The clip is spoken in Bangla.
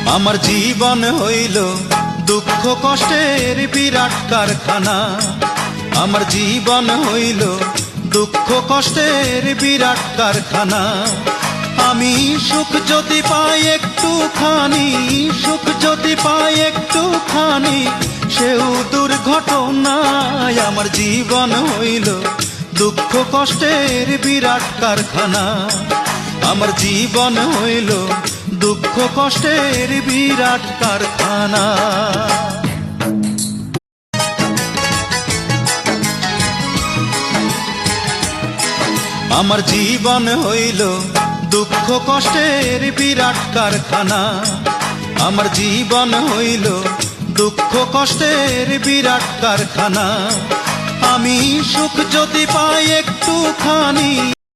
আমার জীবন হইল দুঃখ কষ্টের বিরাট কারখানা। আমার জীবন হইল দুঃখ কষ্টের বিরাট কারখানা। আমি সুখ যদি পাই একটুখানি, সুখ যদি পাই একটুখানি, সেও দুর্ঘটনায়। আমার জীবন হইল দুঃখ কষ্টের বিরাট কারখানা। আমার জীবন হইল দুঃখ কষ্টের বিরাট কারখানা। আমার জীবন হইল দুঃখ কষ্টের বিরাট কারখানা। আমার জীবন হইল দুঃখ কষ্টের বিরাট কারখানা। আমি সুখ যদি পাই একটুখানি,